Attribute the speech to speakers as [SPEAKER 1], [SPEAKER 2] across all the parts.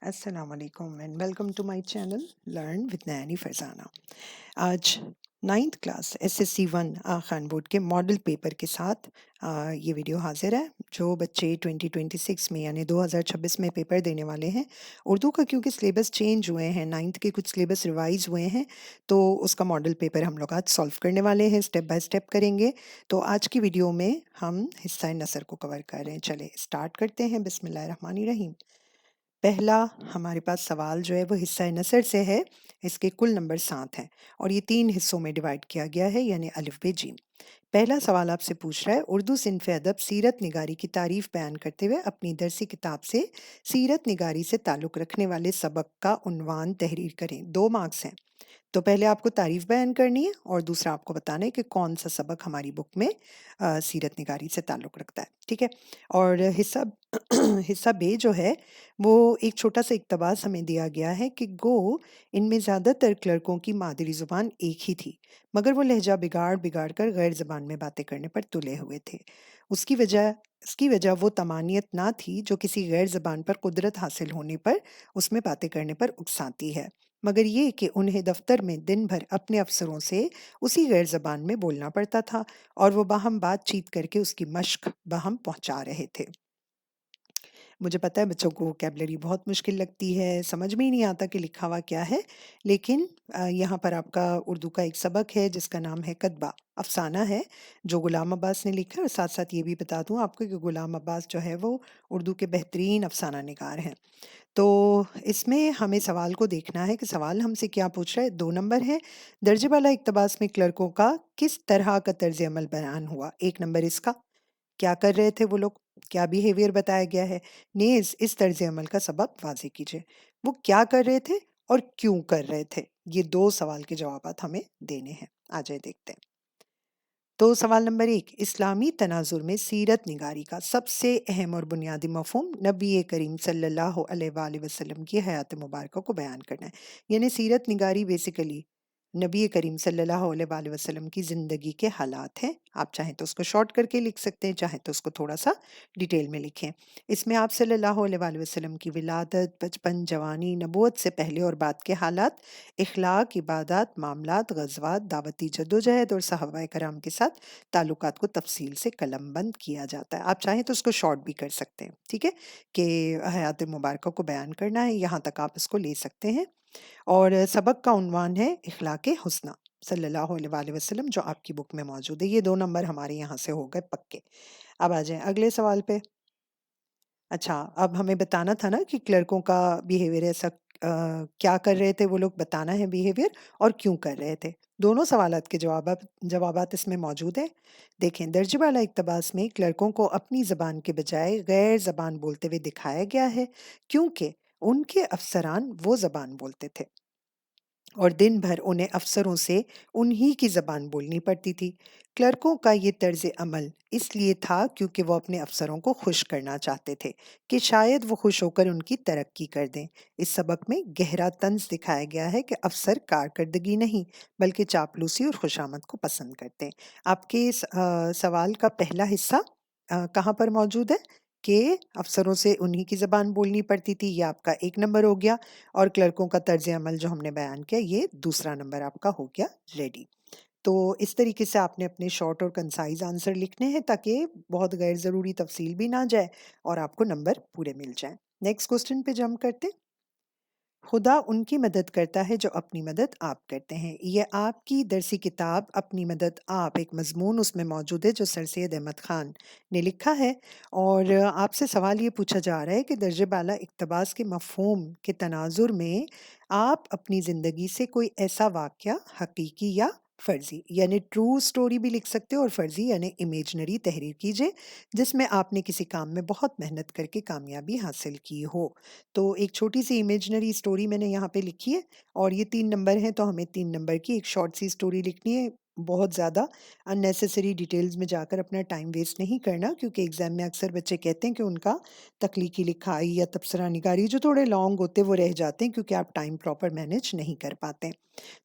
[SPEAKER 1] السلام علیکم and welcome to my channel learn with Nini Farzana. آج 9th کلاس SSC 1 خان بورڈ کے ماڈل پیپر کے ساتھ یہ ویڈیو حاضر ہے. جو بچے 2026 میں یعنی 2026 میں پیپر دینے والے ہیں، اردو کا کیونکہ سلیبس چینج ہوئے ہیں، 9th کے کچھ سلیبس ریوائز ہوئے ہیں، تو اس کا ماڈل پیپر ہم لوگ آج سالو کرنے والے ہیں، اسٹیپ بائی اسٹیپ کریں گے. تو آج کی ویڈیو میں ہم حصہ نثر کو کور کر رہے ہیں. چلے اسٹارٹ کرتے ہیں. بسم اللہ الرحمن الرحیم. پہلا ہمارے پاس سوال جو ہے وہ حصہ نثر سے ہے. اس کے کل نمبر 7 ہیں اور یہ 3 حصوں میں ڈیوائڈ کیا گیا ہے، یعنی الف ب ج. پہلا سوال آپ سے پوچھ رہا ہے، اردو صنف ادب سیرت نگاری کی تعریف بیان کرتے ہوئے اپنی درسی کتاب سے سیرت نگاری سے تعلق رکھنے والے سبق کا عنوان تحریر کریں. 2 مارکس ہیں. تو پہلے آپ کو تعریف بیان کرنی ہے اور دوسرا آپ کو بتانا ہے کہ کون سا سبق ہماری بک میں سیرت نگاری سے تعلق رکھتا ہے. ٹھیک ہے. اور حصہ حصہ بے جو ہے وہ ایک چھوٹا سا اقتباس ہمیں دیا گیا ہے کہ گو ان میں زیادہ تر کلرکوں کی مادری زبان ایک ہی تھی، مگر وہ لہجہ بگاڑ بگاڑ کر غیر زبان میں باتیں کرنے پر تلے ہوئے تھے. اس کی وجہ وہ تمانیت نہ تھی جو کسی غیر زبان پر قدرت حاصل ہونے پر اس میں باتیں کرنے پر اکساتی ہے، مگر یہ کہ انہیں دفتر میں دن بھر اپنے افسروں سے اسی غیر زبان میں بولنا پڑتا تھا اور وہ باہم بات چیت کر کے اس کی مشق باہم پہنچا رہے تھے. مجھے پتہ ہے بچوں کو ووکیبلری بہت مشکل لگتی ہے، سمجھ میں ہی نہیں آتا کہ لکھا ہوا کیا ہے، لیکن یہاں پر آپ کا اردو کا ایک سبق ہے جس کا نام ہے کتبہ، افسانہ ہے جو غلام عباس نے لکھا ہے. اور ساتھ ساتھ یہ بھی بتا دوں آپ کو کہ غلام عباس جو ہے وہ اردو کے بہترین افسانہ نگار ہیں. تو اس میں ہمیں سوال کو دیکھنا ہے کہ سوال ہم سے کیا پوچھ رہا ہے. 2 نمبر ہے. درجے والا اقتباس میں کلرکوں کا کس طرح کا طرز عمل بیان ہوا. 1 نمبر اس کا کیا کر رہے تھے وہ لوگ، کیا بیہیویئر بتایا گیا ہے. نیز اس طرز عمل کا سبب واضح کیجیے. وہ کیا کر رہے تھے اور کیوں کر رہے تھے. یہ 2 سوال کے جوابات ہمیں دینے ہیں. آ جائے دیکھتے ہیں. تو سوال نمبر 1، اسلامی تناظر میں سیرت نگاری کا سب سے اہم اور بنیادی مفہوم نبی کریم صلی اللہ علیہ وآلہ وسلم کی حیات مبارکہ کو بیان کرنا ہے. یعنی سیرت نگاری بیسیکلی نبی کریم صلی اللہ علیہ وآلہ وسلم کی زندگی کے حالات ہیں. آپ چاہیں تو اس کو شارٹ کر کے لکھ سکتے ہیں، چاہیں تو اس کو تھوڑا سا ڈیٹیل میں لکھیں. اس میں آپ صلی اللہ علیہ وآلہ وسلم کی ولادت، بچپن، جوانی، نبوت سے پہلے اور بعد کے حالات، اخلاق، عبادات، معاملات، غزوات، دعوتی جدوجہد اور صحابہ کرام کے ساتھ تعلقات کو تفصیل سے قلم بند کیا جاتا ہے. آپ چاہیں تو اس کو شارٹ بھی کر سکتے ہیں، ٹھیک ہے، کہ حیات مبارکہ کو بیان کرنا ہے. یہاں تک آپ اس کو لے سکتے ہیں. اور سبق کا عنوان ہے اخلاق حسنہ صلی اللہ علیہ وآلہ وسلم، جو آپ کی بک میں موجود ہے. یہ 2 نمبر ہمارے یہاں سے ہو گئے پکے. اب آ جائیں اگلے سوال پہ. اچھا، اب ہمیں بتانا تھا نا کہ کلرکوں کا بیہیویئر ایسا کیا کر رہے تھے وہ لوگ، بتانا ہے بیہیویئر اور کیوں کر رہے تھے. دونوں سوالات کے جوابات اس میں موجود ہیں. دیکھیں، درجہ والا اقتباس میں کلرکوں کو اپنی زبان کے بجائے غیر زبان بولتے ہوئے دکھایا گیا ہے کیونکہ ان کے افسران وہ زبان بولتے تھے اور دن بھر انہیں افسروں سے انہی کی زبان بولنی پڑتی تھی. کلرکوں کا یہ طرز عمل اس لیے تھا کیونکہ وہ اپنے افسروں کو خوش کرنا چاہتے تھے کہ شاید وہ خوش ہو کر ان کی ترقی کر دیں. اس سبق میں گہرا طنز دکھایا گیا ہے کہ افسر کارکردگی نہیں بلکہ چاپلوسی اور خوشامد کو پسند کرتے ہیں. آپ کے اس سوال کا پہلا حصہ کہاں پر موجود ہے کہ افسروں سے انہی کی زبان بولنی پڑتی تھی، یہ آپ کا 1 نمبر ہو گیا. اور کلرکوں کا طرز عمل جو ہم نے بیان کیا، یہ دوسرا نمبر آپ کا ہو گیا ریڈی. تو اس طریقے سے آپ نے اپنے شارٹ اور کنسائز آنسر لکھنے ہیں تاکہ بہت غیر ضروری تفصیل بھی نہ جائے اور آپ کو نمبر پورے مل جائیں. نیکسٹ کوسچن پہ جمپ کرتے. خدا ان کی مدد کرتا ہے جو اپنی مدد آپ کرتے ہیں. یہ آپ کی درسی کتاب اپنی مدد آپ، ایک مضمون اس میں موجود ہے جو سر سید احمد خان نے لکھا ہے. اور آپ سے سوال یہ پوچھا جا رہا ہے کہ درجہ بالا اقتباس کے مفہوم کے تناظر میں آپ اپنی زندگی سے کوئی ایسا واقعہ حقیقی یا فرضی، یعنی ٹرو سٹوری بھی لکھ سکتے ہو، اور فرضی یعنی امیجنری تحریر کیجئے جس میں آپ نے کسی کام میں بہت محنت کر کے کامیابی حاصل کی ہو. تو ایک چھوٹی سی امیجنری سٹوری میں نے یہاں پہ لکھی ہے اور یہ 3 نمبر ہیں، تو ہمیں 3 نمبر کی ایک شارٹ سی سٹوری لکھنی ہے. بہت زیادہ اننیسیسری ڈیٹیلز میں جا کر اپنا ٹائم ویسٹ نہیں کرنا، کیونکہ ایگزام میں اکثر بچے کہتے ہیں کہ ان کا تخلیقی لکھائی یا تبصرہ نگاری جو تھوڑے لانگ ہوتے وہ رہ جاتے ہیں کیونکہ آپ ٹائم پراپر مینیج نہیں کر پاتے.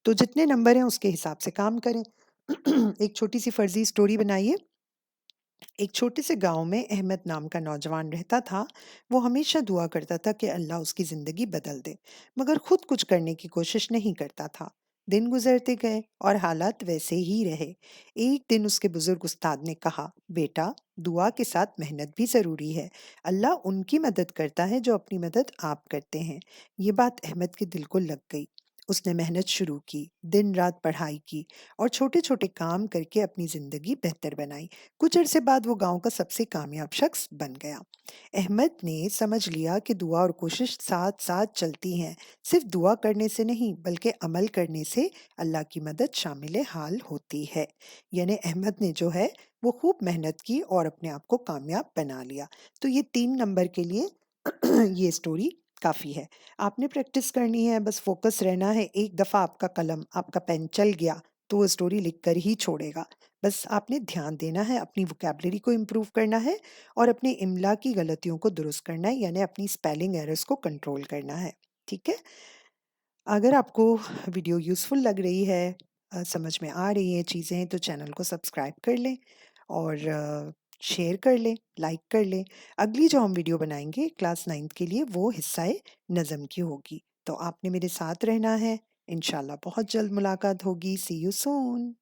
[SPEAKER 1] تو جتنے نمبر ہیں اس کے حساب سے کام کریں. ایک چھوٹی سی فرضی سٹوری بنائیے ایک چھوٹے سے گاؤں میں احمد نام کا نوجوان رہتا تھا۔ وہ ہمیشہ دعا کرتا تھا کہ اللہ اس کی زندگی بدل دے، مگر خود کچھ کرنے کی کوشش نہیں کرتا تھا۔ دن گزرتے گئے اور حالات ویسے ہی رہے۔ ایک دن اس کے بزرگ استاد نے کہا، بیٹا، دعا کے ساتھ محنت بھی ضروری ہے۔ اللہ ان کی مدد کرتا ہے جو اپنی مدد آپ کرتے ہیں۔ یہ بات احمد کے دل کو لگ گئی۔ اس نے محنت شروع کی، دن رات پڑھائی کی اور چھوٹے چھوٹے کام کر کے اپنی زندگی بہتر بنائی۔ کچھ عرصے بعد وہ گاؤں کا سب سے کامیاب شخص بن گیا۔ احمد نے سمجھ لیا کہ دعا اور کوشش ساتھ ساتھ چلتی ہیں۔ صرف دعا کرنے سے نہیں بلکہ عمل کرنے سے اللہ کی مدد شامل حال ہوتی ہے۔ یعنی احمد نے جو ہے وہ خوب محنت کی اور اپنے آپ کو کامیاب بنا لیا۔ تو یہ 3 نمبر کے لیے یہ سٹوری کافی ہے۔ آپ نے پریکٹس کرنی ہے، بس فوکس رہنا ہے۔ ایک دفعہ آپ کا قلم، آپ کا پین چل گیا تو وہ سٹوری لکھ کر ہی چھوڑے گا۔ بس آپ نے دھیان دینا ہے، اپنی وکیبلری کو امپروو کرنا ہے اور اپنے املا کی غلطیوں کو درست کرنا ہے، یعنی اپنی سپیلنگ ایررز کو کنٹرول کرنا ہے۔ ٹھیک ہے؟ اگر آپ کو ویڈیو یوزفل لگ رہی ہے، سمجھ میں آ رہی ہیں چیزیں، تو چینل کو سبسکرائب کر لیں اور شیئر کر لیں، لائک کر لیں۔ اگلی جو ہم ویڈیو بنائیں گے کلاس 9 کے لیے، وہ حصہ نظم کی ہوگی۔ تو آپ نے میرے ساتھ رہنا ہے۔ انشاءاللہ بہت جلد ملاقات ہوگی۔ سی یو سون۔